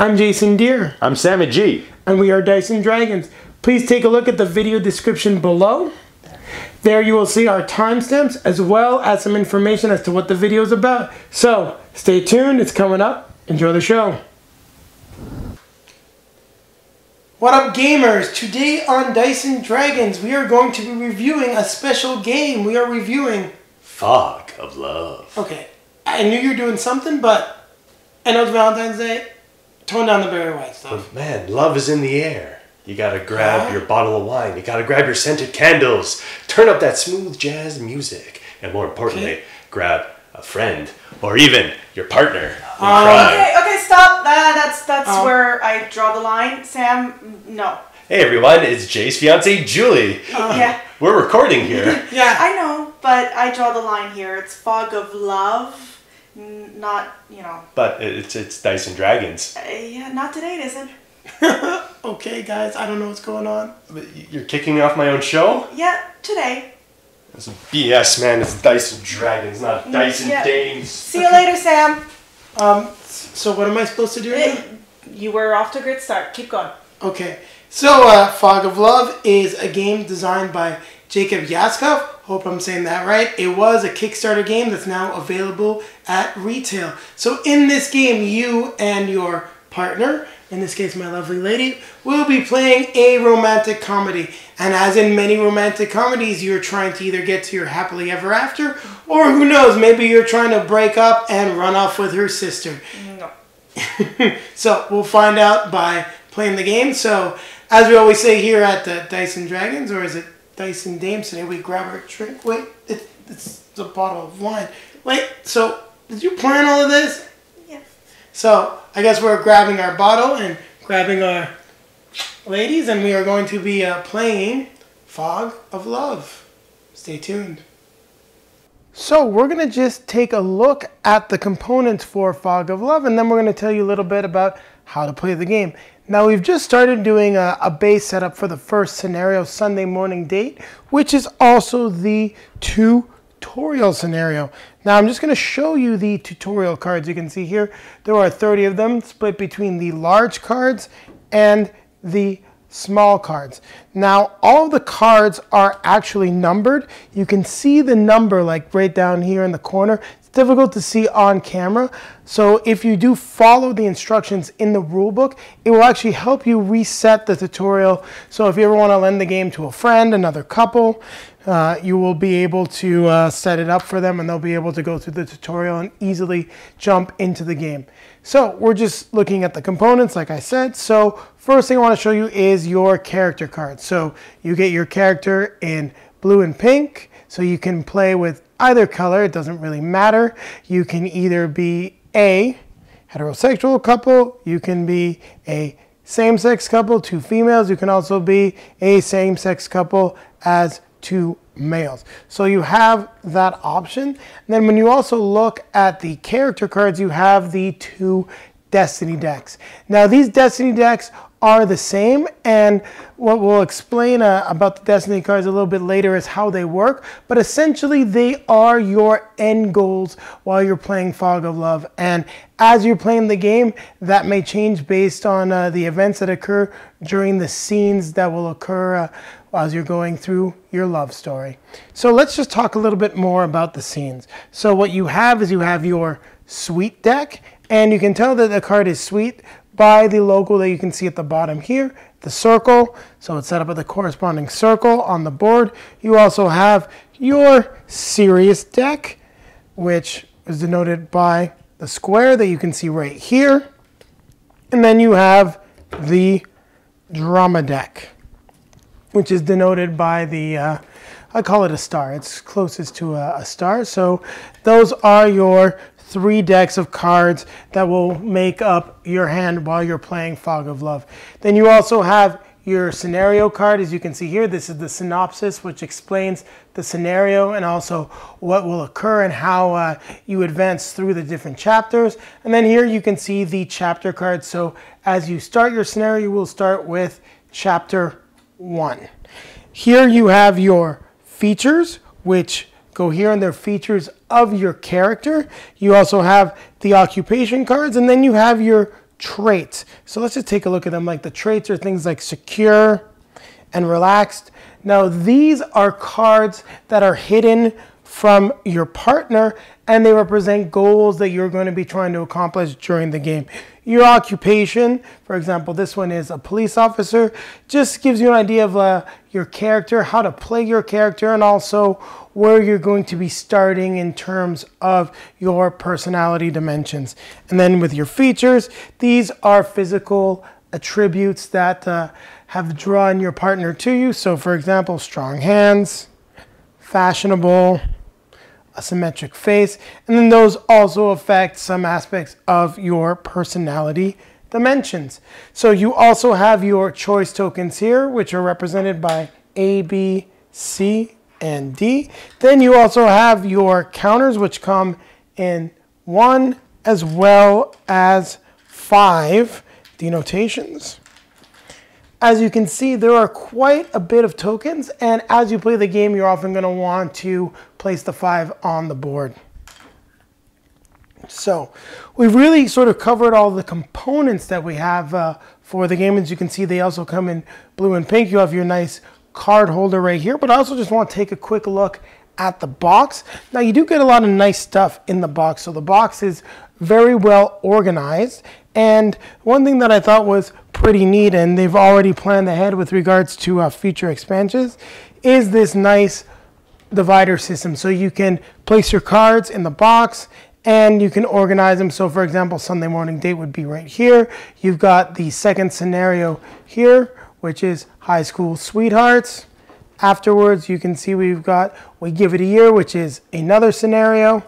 I'm Jason Deere. I'm Sammy G. And we are Dice and Dragons. Please take a look at the video description below. There you will see our timestamps as well as some information as to what the video is about. So, stay tuned, it's coming up. Enjoy the show. What up, gamers? Today on Dice and Dragons, we are going to be reviewing a special game. We are reviewing Fog of Love. Okay, I knew you were doing something, but I know it's Valentine's Day. Tone down the very white stuff. But man, love is in the air. You gotta grab your bottle of wine. You gotta grab your scented candles. Turn up that smooth jazz music. And more importantly, grab a friend or even your partner in crime. Okay, stop. That's where I draw the line. Sam, no. Hey everyone, it's Jay's fiancée, Julie. Yeah. We're recording here. Yeah. I know, but I draw the line here. It's Fog of Love, not, But it's Dice and Dragons. Yeah, not today, it isn't. Okay, guys, I don't know what's going on. But you're kicking me off my own show? Yeah, today. That's BS, man. It's Dice and Dragons, not Dice and Dames. See you later, Sam. So what am I supposed to do now? You were off to a great start. Keep going. Okay, so Fog of Love is a game designed by Jacob Yaskov. Hope I'm saying that right. It was a Kickstarter game that's now available at retail. So in this game, you and your partner, in this case my lovely lady, will be playing a romantic comedy. And as in many romantic comedies, you're trying to either get to your happily ever after, or who knows, maybe you're trying to break up and run off with her sister. No. So we'll find out by playing the game. So as we always say here at the Dice and Dragons, or is it Dice and Dames today, we grab our drink. Wait, it's a bottle of wine. Wait, so did you plan all of this? Yeah. So I guess we're grabbing our bottle and grabbing our ladies, and we are going to be playing Fog of Love. Stay tuned. So we're going to just take a look at the components for Fog of Love, and then we're going to tell you a little bit about how to play the game. Now we've just started doing a base setup for the first scenario, Sunday Morning Date, which is also the tutorial scenario. Now I'm just going to show you the tutorial cards. You can see here there are 30 of them split between the large cards and the small cards. Now all of the cards are actually numbered. You can see the number like right down here in the corner. It's difficult to see on camera. So if you do follow the instructions in the rule book, it will actually help you reset the tutorial. So if you ever want to lend the game to a friend, another couple, you will be able to set it up for them, and they'll be able to go through the tutorial and easily jump into the game. So we're just looking at the components, like I said. So first thing I want to show you is your character card. So you get your character in blue and pink, so you can play with either color. It doesn't really matter. You can either be a heterosexual couple, you can be a same-sex couple, two females. You can also be a same-sex couple as two males. So you have that option. And then when you also look at the character cards, you have the two Destiny decks. Now these Destiny decks are the same, and what we'll explain about the Destiny cards a little bit later is how they work, but essentially they are your end goals while you're playing Fog of Love. And as you're playing the game, that may change based on the events that occur during the scenes that will occur as you're going through your love story. So let's just talk a little bit more about the scenes. So what you have is you have your sweet deck, and you can tell that the card is sweet by the logo that you can see at the bottom here, the circle. So it's set up with the corresponding circle on the board. You also have your serious deck, which is denoted by the square that you can see right here. And then you have the drama deck, which is denoted by the, I call it a star. It's closest to a star. So those are your three decks of cards that will make up your hand while you're playing Fog of Love. Then you also have your scenario card. As you can see here, this is the synopsis, which explains the scenario and also what will occur and how you advance through the different chapters. And then here you can see the chapter card. So as you start your scenario, you will start with chapter 1. Here you have your features, which go here, and they're features of your character. You also have the occupation cards, and then you have your traits. So let's just take a look at them. Like the traits are things like secure and relaxed. Now these are cards that are hidden from your partner, and they represent goals that you're going to be trying to accomplish during the game. Your occupation, for example, this one is a police officer, just gives you an idea of your character, how to play your character, and also where you're going to be starting in terms of your personality dimensions. And then with your features, these are physical attributes that have drawn your partner to you. So for example, strong hands, fashionable, a symmetric face, and then those also affect some aspects of your personality dimensions. So you also have your choice tokens here, which are represented by A, B, C, and D. Then you also have your counters, which come in 1 as well as 5 denotations. As you can see, there are quite a bit of tokens, and as you play the game, you're often going to want to place the 5 on the board. So we've really sort of covered all the components that we have for the game. As you can see, they also come in blue and pink. You have your nice card holder right here, but I also just want to take a quick look at the box. Now you do get a lot of nice stuff in the box. So the box is very well organized. And one thing that I thought was pretty neat, and they've already planned ahead with regards to future expansions, is this nice divider system. So you can place your cards in the box and you can organize them. So for example, Sunday morning date would be right here. You've got the second scenario here, which is high school sweethearts. Afterwards, you can see we give it a year, which is another scenario.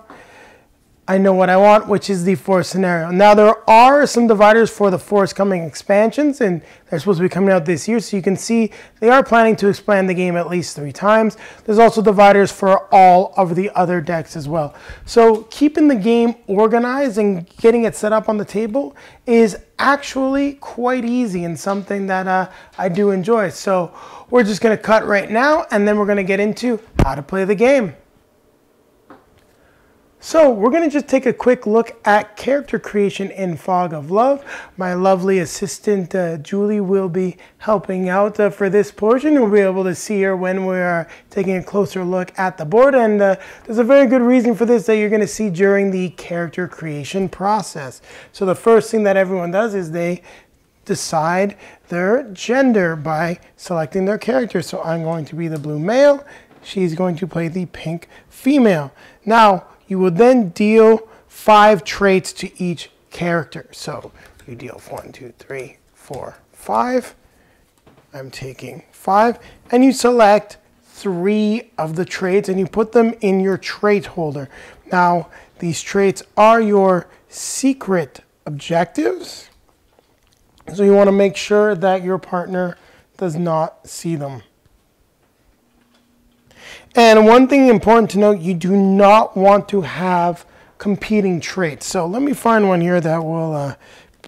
I know what I want, which is the fourth scenario. Now there are some dividers for the forthcoming expansions, and they're supposed to be coming out this year. So you can see they are planning to expand the game at least 3 times. There's also dividers for all of the other decks as well. So keeping the game organized and getting it set up on the table is actually quite easy and something that I do enjoy. So we're just going to cut right now, and then we're going to get into how to play the game. So we're going to just take a quick look at character creation in Fog of Love. My lovely assistant Julie will be helping out for this portion. You'll be able to see her when we're taking a closer look at the board. And there's a very good reason for this that you're going to see during the character creation process. So the first thing that everyone does is they decide their gender by selecting their character. So I'm going to be the blue male. She's going to play the pink female. Now, you will then deal 5 traits to each character. So you deal 1, 2, 3, 4, 5. I'm taking 5. And you select 3 of the traits and you put them in your trait holder. Now, these traits are your secret objectives. So you want to make sure that your partner does not see them. And one thing important to note, you do not want to have competing traits. So let me find one here that will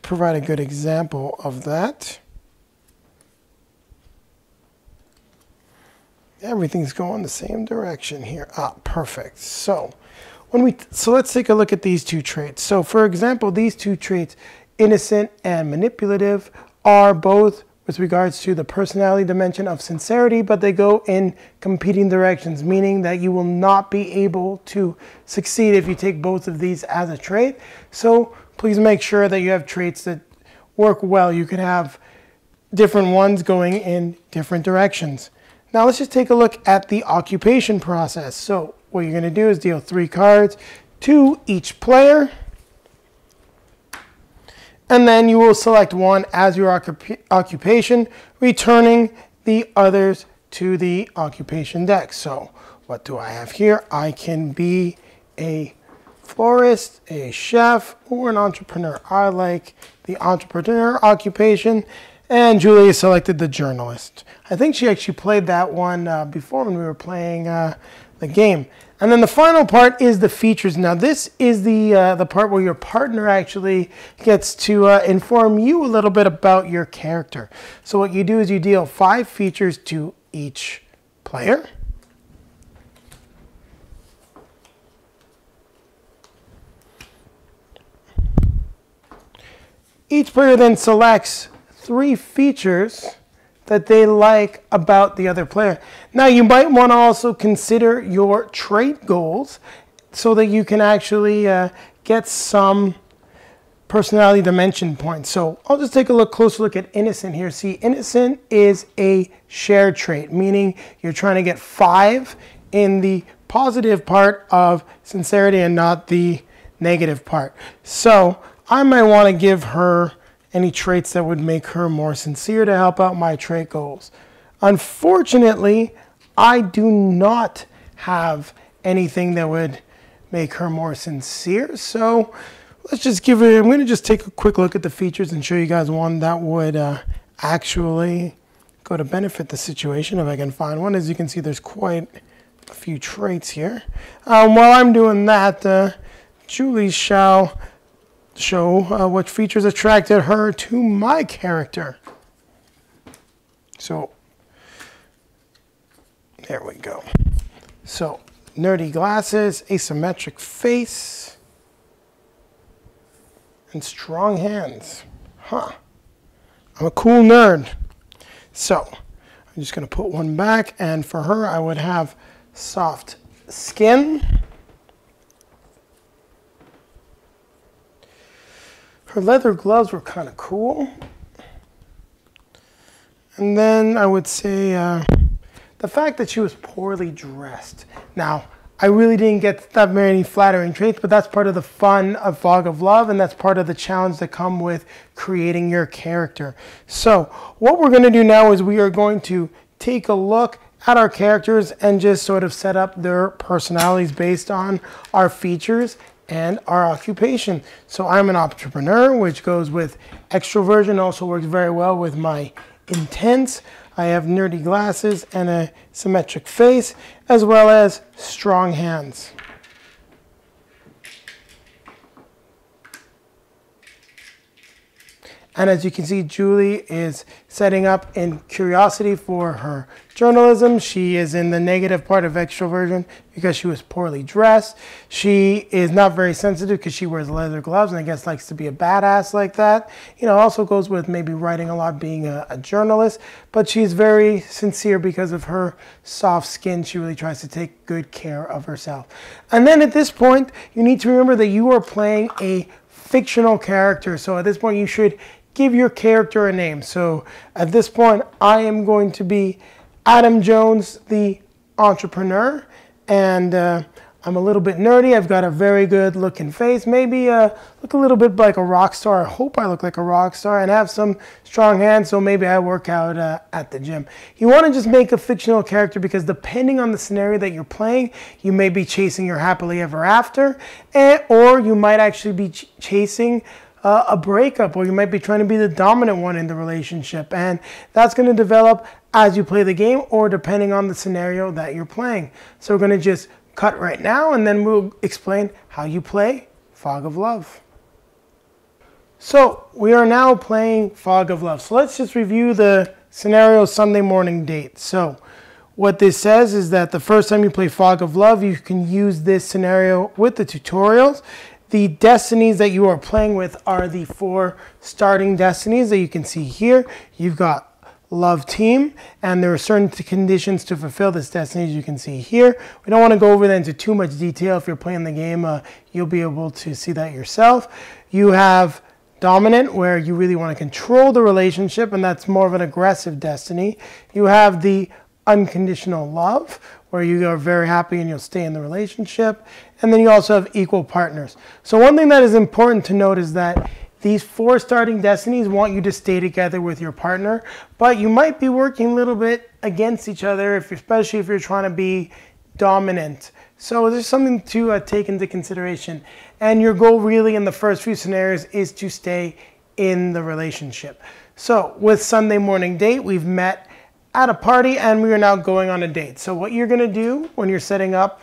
provide a good example of that. Everything's going the same direction here. Perfect. So let's take a look at these 2 traits. So for example, these 2 traits, innocent and manipulative, are both with regards to the personality dimension of sincerity, but they go in competing directions, meaning that you will not be able to succeed if you take both of these as a trait. So please make sure that you have traits that work well. You can have different ones going in different directions. Now let's just take a look at the occupation process. So what you're going to do is deal 3 cards to each player. And then you will select 1 as your occupation, returning the others to the occupation deck. So what do I have here? I can be a florist, a chef, or an entrepreneur. I like the entrepreneur occupation. And Julie selected the journalist. I think she actually played that one before when we were playing the game. And then the final part is the features. Now this is the part where your partner actually gets to inform you a little bit about your character. So what you do is you deal 5 features to each player. Each player then selects 3 features that they like about the other player. Now you might want to also consider your trait goals so that you can actually get some personality dimension points. So I'll just take a closer look at innocent here. See, innocent is a shared trait, meaning you're trying to get 5 in the positive part of sincerity and not the negative part. So I might want to give her any traits that would make her more sincere to help out my trait goals. Unfortunately, I do not have anything that would make her more sincere. So let's just give it, I'm going to just take a quick look at the features and show you guys one that would actually go to benefit the situation if I can find one. As you can see, there's quite a few traits here. While I'm doing that, Julie shall show what features attracted her to my character. So there we go. So nerdy glasses, asymmetric face, and strong hands. Huh. I'm a cool nerd. So I'm just going to put one back, and for her I would have soft skin. Her leather gloves were kind of cool. And then I would say the fact that she was poorly dressed. Now, I really didn't get that many flattering traits, but that's part of the fun of Fog of Love, and that's part of the challenge that come with creating your character. So what we're going to do now is we are going to take a look at our characters and just sort of set up their personalities based on our features and our occupation. So I'm an entrepreneur, which goes with extroversion, also works very well with my intense. I have nerdy glasses and a symmetric face, as well as strong hands. And as you can see, Julie is setting up in curiosity for her journalism. She is in the negative part of extroversion because she was poorly dressed. She is not very sensitive because she wears leather gloves and I guess likes to be a badass like that. You know, also goes with maybe writing a lot, being a journalist. But she's very sincere because of her soft skin. She really tries to take good care of herself. And then at this point, you need to remember that you are playing a fictional character. So at this point, you should give your character a name. So at this point, I am going to be Adam Jones, the entrepreneur, and I'm a little bit nerdy. I've got a very good looking face. Maybe look a little bit like a rock star. I hope I look like a rock star and have some strong hands, so maybe I work out at the gym. You want to just make a fictional character because depending on the scenario that you're playing, you may be chasing your happily ever after, or you might actually be chasing a breakup, or you might be trying to be the dominant one in the relationship, and that's going to develop as you play the game or depending on the scenario that you're playing. So we're going to just cut right now and then we'll explain how you play Fog of Love. So we are now playing Fog of Love. So let's just review the scenario Sunday morning date. So what this says is that the first time you play Fog of Love, you can use this scenario with the tutorials. The destinies that you are playing with are the 4 starting destinies that you can see here. You've got Love Team, and there are certain conditions to fulfill this destiny, as you can see here. We don't want to go over that into too much detail. If you're playing the game, you'll be able to see that yourself. You have Dominant, where you really want to control the relationship, and that's more of an aggressive destiny. You have the Unconditional Love, where you are very happy and you'll stay in the relationship. And then you also have Equal Partners. So one thing that is important to note is that these 4 starting destinies want you to stay together with your partner, but you might be working a little bit against each other, especially if you're trying to be dominant. So there's something to take into consideration. And your goal really in the first few scenarios is to stay in the relationship. So with Sunday morning date, we've met at a party and we are now going on a date. So what you're going to do when you're setting up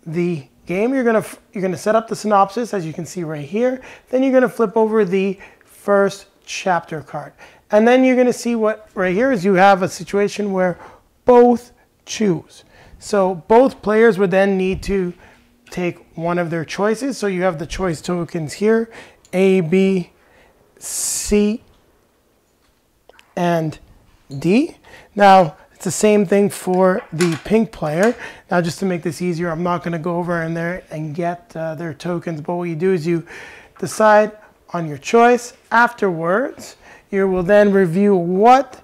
the game, you're going to set up the synopsis, as you can see right here. Then you're going to flip over the first chapter card. And then you're going to see what right here is you have a situation where both choose. So both players would then need to take one of their choices. So you have the choice tokens here, A, B, C, and D. Now, it's the same thing for the pink player. Now, just to make this easier, I'm not going to go over in there and get their tokens, but what you do is you decide on your choice. Afterwards, you will then review what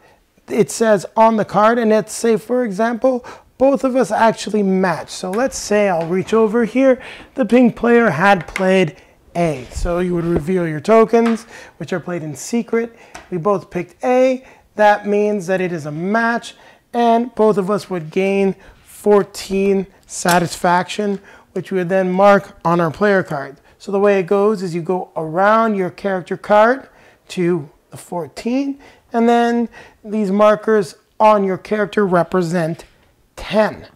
it says on the card, and let's say, for example, both of us actually match. So let's say I'll reach over here. The pink player had played A. So you would reveal your tokens, which are played in secret. We both picked A. That means that it is a match, and both of us would gain 14 satisfaction, which we would then mark on our player card. So the way it goes is you go around your character card to the 14, and then these markers on your character represent 10.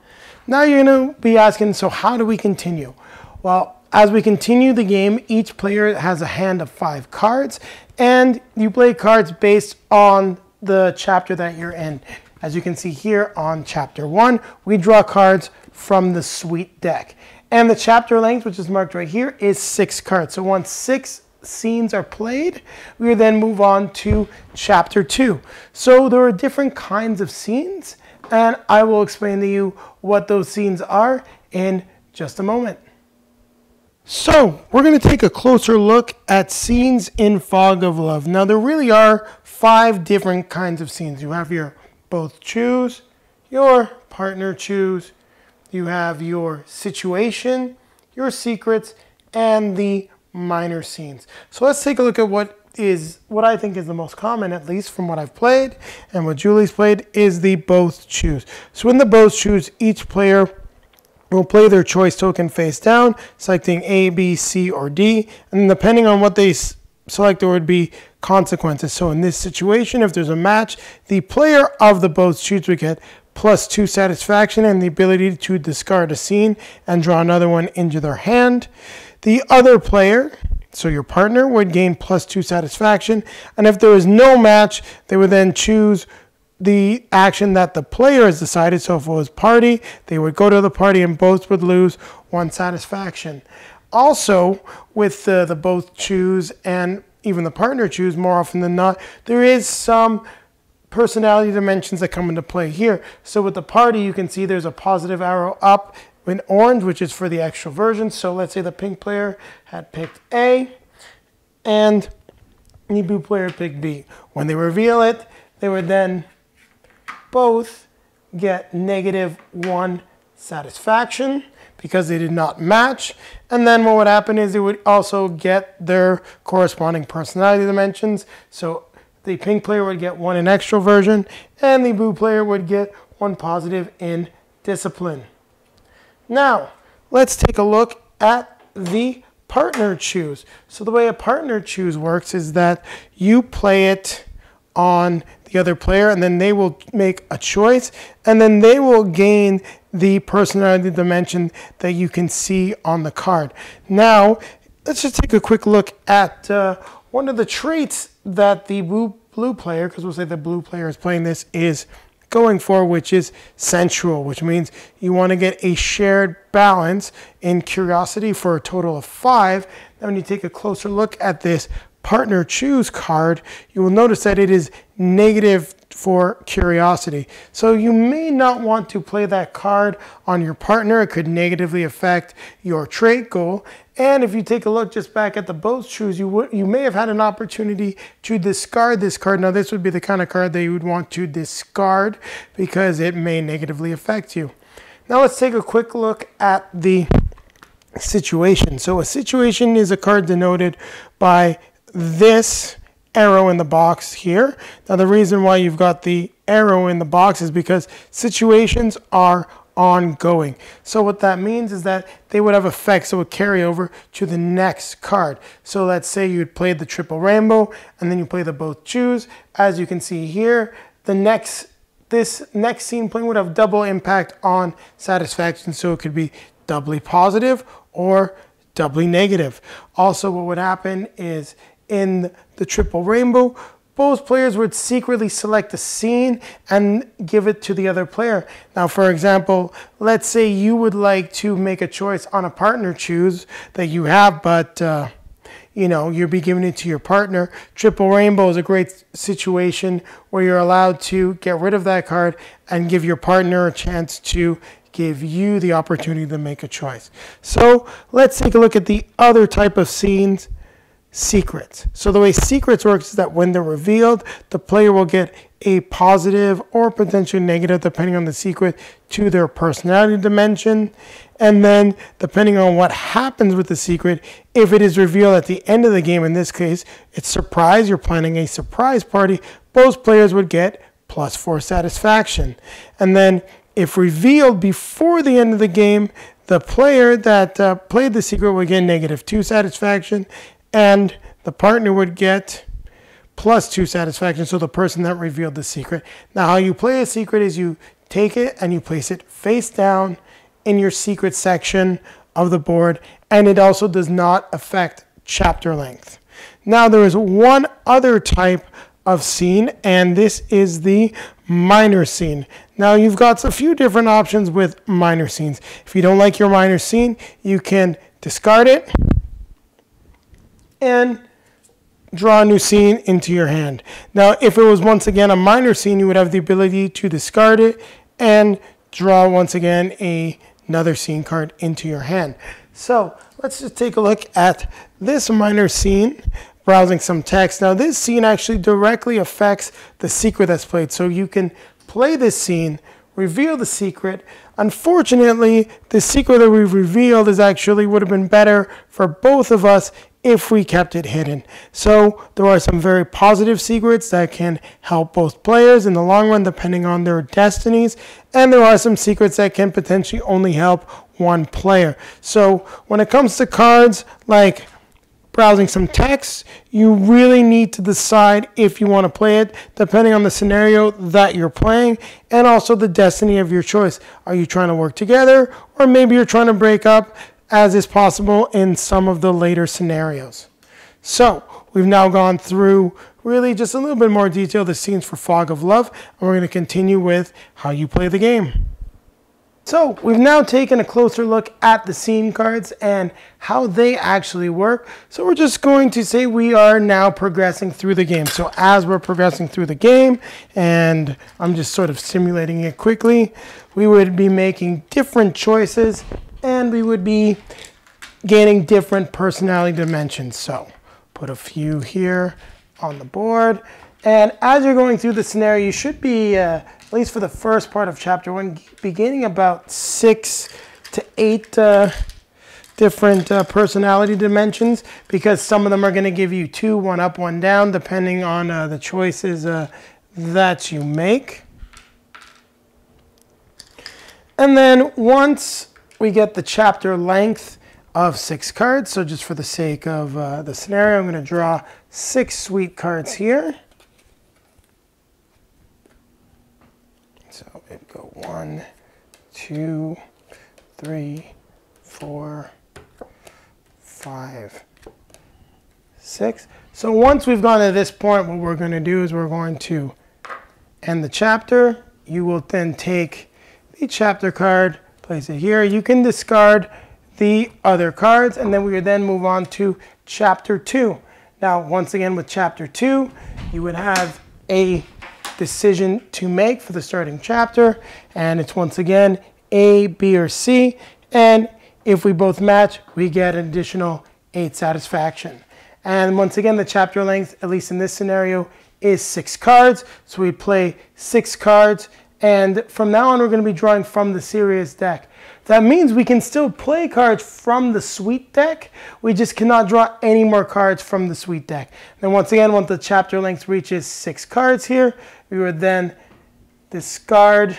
Now you're going to be asking, so how do we continue? Well, as we continue the game, each player has a hand of 5 cards, and you play cards based on the chapter that you're in. As you can see here on chapter 1, we draw cards from the suite deck. And the chapter length, which is marked right here, is 6 cards. So once 6 scenes are played, we will then move on to chapter 2. So there are different kinds of scenes, and I will explain to you what those scenes are in just a moment. So we're going to take a closer look at scenes in Fog of Love. Now there really are 5 different kinds of scenes. You have your both choose, your partner choose, you have your situation, your secrets, and the minor scenes. So let's take a look at what I think is the most common, at least from what I've played and what Julie's played, is the both choose. So in the both choose, each player will play their choice token face down, selecting A, B, C, or D, and depending on what they select, there would be consequences. So in this situation, if there's a match, the player of the both choose would get +2 satisfaction and the ability to discard a scene and draw another one into their hand. The other player, so your partner, would gain +2 satisfaction, and if there is no match, they would then choose the action that the player has decided. So if it was party, they would go to the party and both would lose 1 satisfaction. Also, with the both choose and even the partner choose, more often than not, there is some personality dimensions that come into play here. So with the party, you can see there's a positive arrow up in orange, which is for the extroversion. So let's say the pink player had picked A and the blue player picked B. When they reveal it, they would then both get -1 satisfaction because they did not match. And then what would happen is they would also get their corresponding personality dimensions. So the pink player would get 1 in extroversion, and the blue player would get 1 positive in discipline. Now, let's take a look at the partner choose. So the way a partner choose works is that you play it on the other player, and then they will make a choice, and then they will gain the personality dimension that you can see on the card. Now, let's just take a quick look at one of the traits that the blue player, because we'll say the blue player is playing this, is going for, which is sensual, which means you want to get a shared balance in curiosity for a total of 5. Now, when you take a closer look at this partner choose card, you will notice that it is negative for curiosity. So you may not want to play that card on your partner. It could negatively affect your trait goal. And if you take a look just back at the both choose, you may have had an opportunity to discard this card. Now this would be the kind of card that you would want to discard because it may negatively affect you. Now let's take a quick look at the situation. So a situation is a card denoted by this arrow in the box here. Now the reason why you've got the arrow in the box is because situations are ongoing. So what that means is that they would have effects that would carry over to the next card. So let's say you'd played the triple rainbow and then you play the both choose. As you can see here, this next scene playing would have double impact on satisfaction. So it could be doubly positive or doubly negative. Also, what would happen is in the triple rainbow, both players would secretly select a scene and give it to the other player. Now, for example, let's say you would like to make a choice on a partner choose that you have, but you'll be giving it to your partner. Triple Rainbow is a great situation where you're allowed to get rid of that card and give your partner a chance to give you the opportunity to make a choice. So let's take a look at the other type of scenes, secrets. So the way secrets works is that when they're revealed, the player will get a positive or potentially negative, depending on the secret, to their personality dimension. And then depending on what happens with the secret, if it is revealed at the end of the game, in this case, it's surprise, you're planning a surprise party, both players would get +4 satisfaction. And then if revealed before the end of the game, the player that played the secret would get -2 satisfaction, and the partner would get +2 satisfaction, so the person that revealed the secret. Now, how you play a secret is you take it and you place it face down in your secret section of the board, and it also does not affect chapter length. Now, there is one other type of scene, and this is the minor scene. Now, you've got a few different options with minor scenes. If you don't like your minor scene, you can discard it and draw a new scene into your hand. Now, if it was once again a minor scene, you would have the ability to discard it and draw once again another scene card into your hand. So let's just take a look at this minor scene, browsing some text. Now, this scene actually directly affects the secret that's played. So you can play this scene, reveal the secret. Unfortunately, the secret that we've revealed would have been better for both of us if we kept it hidden. So there are some very positive secrets that can help both players in the long run, depending on their destinies. And there are some secrets that can potentially only help one player. So when it comes to cards like browsing some text, you really need to decide if you want to play it, depending on the scenario that you're playing and also the destiny of your choice. Are you trying to work together, or maybe you're trying to break up, as is possible in some of the later scenarios? So we've now gone through really just a little bit more detail the scenes for Fog of Love, and we're going to continue with how you play the game. So we've now taken a closer look at the scene cards and how they actually work. So we're just going to say we are now progressing through the game. So as we're progressing through the game, and I'm just sort of simulating it quickly, we would be making different choices and we would be gaining different personality dimensions. So put a few here on the board. And as you're going through the scenario, you should be, at least for the first part of chapter 1, beginning about 6 to 8 different personality dimensions, because some of them are going to give you 2, 1 up, 1 down, depending on the choices that you make. And then once we get the chapter length of 6 cards, so just for the sake of the scenario, I'm going to draw 6 sweet cards here. So it'd go 1, 2, 3, 4, 5, 6. So once we've gone to this point, what we're going to do is we're going to end the chapter. You will then take the chapter card, place it here. You can discard the other cards, and then we would then move on to chapter 2. Now, once again, with chapter 2, you would have a decision to make for the starting chapter, and it's once again A, B, or C, and if we both match, we get an additional 8 satisfaction. And once again, the chapter length, at least in this scenario, is 6 cards, so we play 6 cards, and from now on, we're going to be drawing from the serious deck. That means we can still play cards from the sweet deck. We just cannot draw any more cards from the sweet deck. Then once again, once the chapter length reaches 6 cards here, we would then discard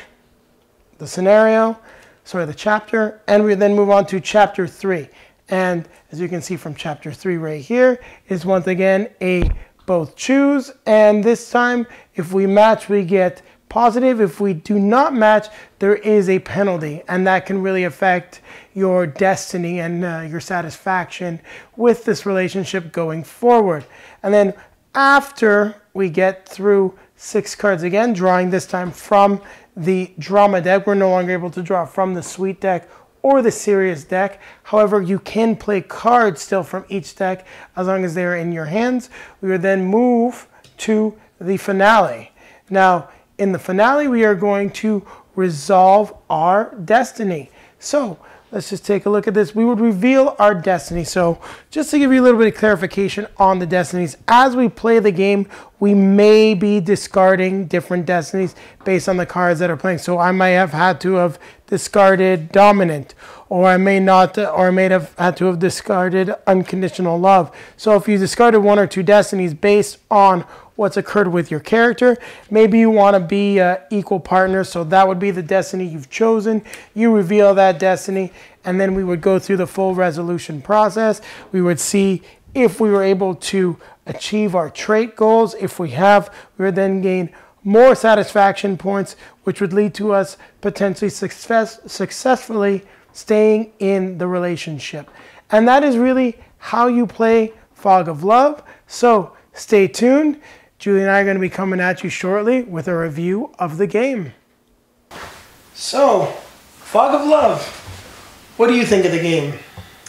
the chapter, and we would then move on to chapter 3. And as you can see from chapter 3 right here, is once again a both choose, and this time if we match, we get positive. If we do not match, there is a penalty, and that can really affect your destiny and your satisfaction with this relationship going forward. And then after we get through 6 cards again, drawing this time from the drama deck, we're no longer able to draw from the sweet deck or the serious deck. However, you can play cards still from each deck as long as they're in your hands. We would then move to the finale. Now, in the finale, we are going to resolve our destiny. So let's just take a look at this. We would reveal our destiny. So just to give you a little bit of clarification on the destinies, as we play the game, we may be discarding different destinies based on the cards that are playing. So I might have had to have discarded dominant, or I may not, or I may have had to have discarded unconditional love. So if you discarded one or two destinies based on what's occurred with your character, maybe you want to be equal partners, so that would be the destiny you've chosen. You reveal that destiny, and then we would go through the full resolution process. We would see if we were able to achieve our trait goals. If we have, we would then gain more satisfaction points, which would lead to us potentially successfully staying in the relationship. And that is really how you play Fog of Love. So stay tuned. Julie and I are going to be coming at you shortly with a review of the game. So, Fog of Love, what do you think of the game?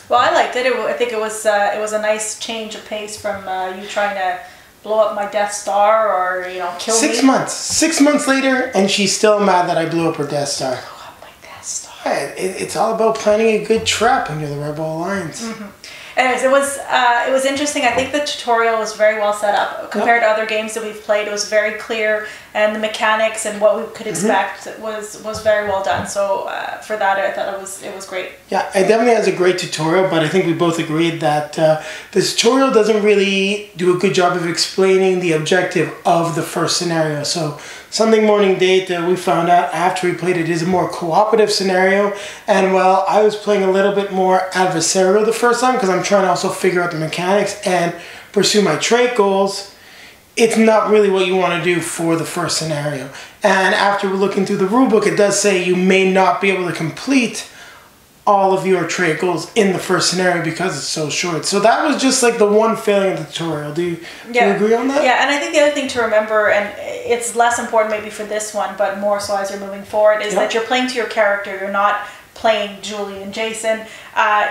Well, I liked it. I think it was a nice change of pace from you trying to blow up my Death Star or kill me. 6 months. 6 months later, and she's still mad that I blew up her Death Star. Blow up my Death Star. Yeah, it's all about planning a good trap under the Rebel Alliance. Mm-hmm. Anyways, it was interesting. I think the tutorial was very well set up compared to other games that we've played. It was very clear, and the mechanics and what we could expect was very well done. So for that, I thought it was great. Yeah, it definitely has a great tutorial, but I think we both agreed that the tutorial doesn't really do a good job of explaining the objective of the first scenario. So Sunday morning date, we found out after we played it is a more cooperative scenario, and while I was playing a little bit more adversarial the first time because I'm trying to also figure out the mechanics and pursue my trait goals, it's not really what you want to do for the first scenario. And after looking through the rulebook, it does say you may not be able to complete all of your trait goals in the first scenario because it's so short. So that was just like the one failing of the tutorial. Do you agree on that? Yeah, and I think the other thing to remember, and it's less important maybe for this one, but more so as you're moving forward, is that you're playing to your character. You're not playing Julie and Jason.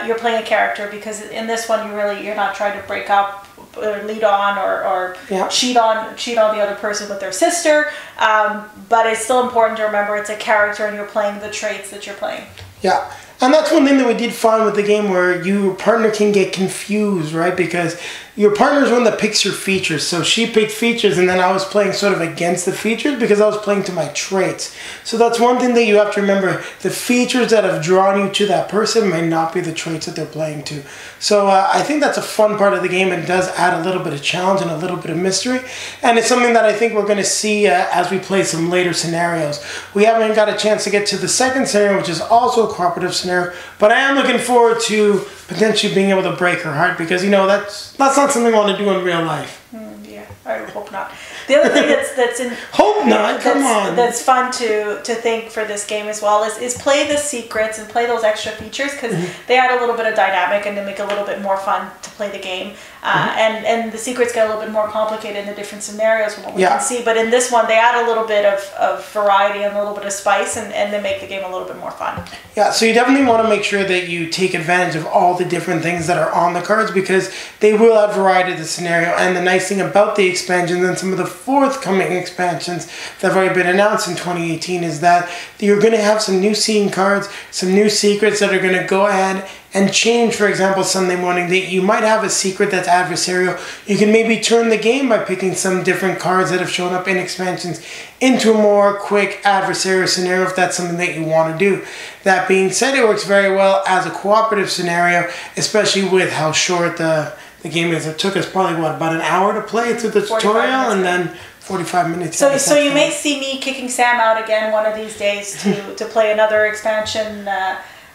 You're playing a character, because in this one you're not trying to break up or lead on or cheat on the other person with their sister. But it's still important to remember it's a character and you're playing the traits that you're playing. Yeah. And that's one thing that we did find with the game, where your partner can get confused, right? Because your partner's one that picks your features. So she picked features, and then I was playing sort of against the features because I was playing to my traits. So that's one thing that you have to remember. The features that have drawn you to that person may not be the traits that they're playing to. So I think that's a fun part of the game, and it does add a little bit of challenge and a little bit of mystery. And it's something that I think we're going to see as we play some later scenarios. We haven't got a chance to get to the second scenario, which is also a cooperative scenario, but I am looking forward to potentially being able to break her heart, because that's not something I want to do in real life. Yeah, I hope not. The other thing that's in hope not. Come on. That's fun to think for this game as well is play the secrets and play those extra features, because they add a little bit of dynamic and they make it a little bit more fun to play the game. And the secrets get a little bit more complicated in the different scenarios from what we can see. But in this one, they add a little bit of variety and a little bit of spice, and they make the game a little bit more fun. Yeah, so you definitely want to make sure that you take advantage of all the different things that are on the cards, because they will add variety to the scenario. And the nice thing about the expansions and some of the forthcoming expansions that have already been announced in 2018 is that you're going to have some new scene cards, some new secrets that are going to go ahead and change. For example, Sunday morning date, you might have a secret that's adversarial. You can maybe turn the game by picking some different cards that have shown up in expansions into a more quick adversarial scenario, if that's something that you want to do. That being said, it works very well as a cooperative scenario, especially with how short the game is. It took us probably, about an hour to play through the tutorial, and then 45 minutes. So you may see me kicking Sam out again one of these days to play another expansion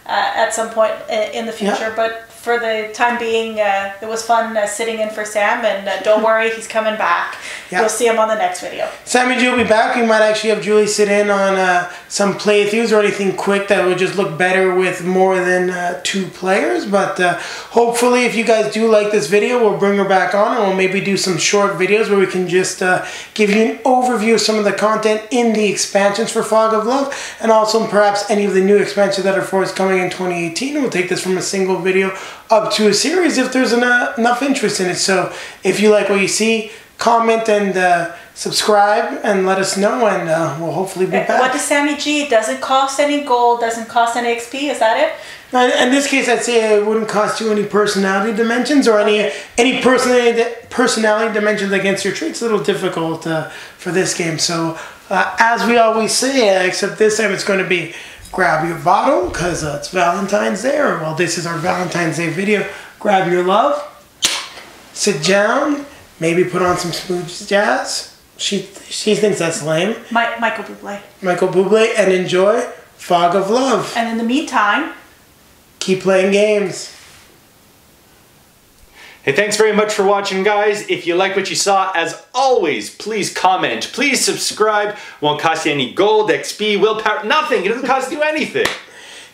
at some point in the future. But for the time being, it was fun sitting in for Sam, and don't worry, he's coming back. Yeah. You'll see him on the next video. Sammy G will be back. We might actually have Julie sit in on some playthroughs or anything quick that would just look better with more than 2 players. But hopefully, if you guys do like this video, we'll bring her back on, and we'll maybe do some short videos where we can just give you an overview of some of the content in the expansions for Fog of Love, and also perhaps any of the new expansions that are forthcoming in 2018. And we'll take this from a single video up to a series if there's enough interest in it. So if you like what you see, comment and subscribe and let us know, and we'll hopefully be back. What does Sammy G? Doesn't cost any gold, doesn't cost any XP, is that it? In this case, I'd say it wouldn't cost you any personality dimensions or any personality dimensions against your traits. A little difficult for this game. So as we always say, except this time it's going to be grab your bottle because it's Valentine's Day, or well, this is our Valentine's Day video. Grab your love, sit down, maybe put on some smooth jazz. She thinks that's lame. Michael Bublé. Michael Bublé, and enjoy Fog of Love. And in the meantime, keep playing games. Hey, thanks very much for watching, guys. If you like what you saw, as always, please comment, please subscribe. Won't cost you any gold, XP, willpower, nothing. It doesn't cost you anything.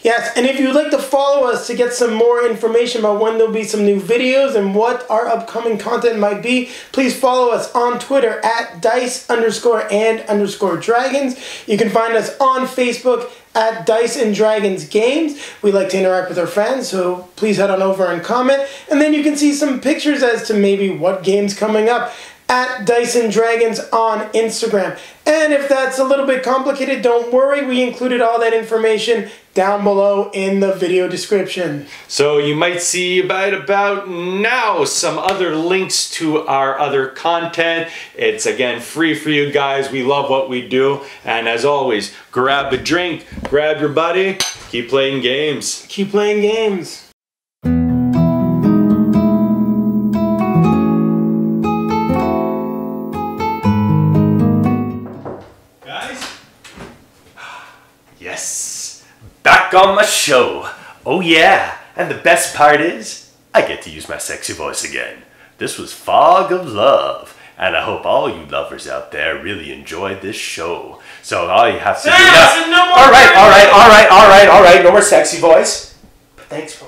Yes, and if you'd like to follow us to get some more information about when there'll be some new videos and what our upcoming content might be, please follow us on Twitter at dice_and_dragons. You can find us on Facebook at Dice and Dragons Games. We like to interact with our fans, so please head on over and comment. And then you can see some pictures as to maybe what game's coming up at Dice and Dragons on Instagram. And if that's a little bit complicated, don't worry, we included all that information down below in the video description. So you might see about now some other links to our other content. It's again free for you guys. We love what we do. And as always, grab a drink, grab your buddy, keep playing games. Keep playing games. Yes, back on my show. Oh yeah, and the best part is, I get to use my sexy voice again. This was Fog of Love, and I hope all you lovers out there really enjoyed this show. So all you have to do now... No more all right, no more sexy voice. Thanks for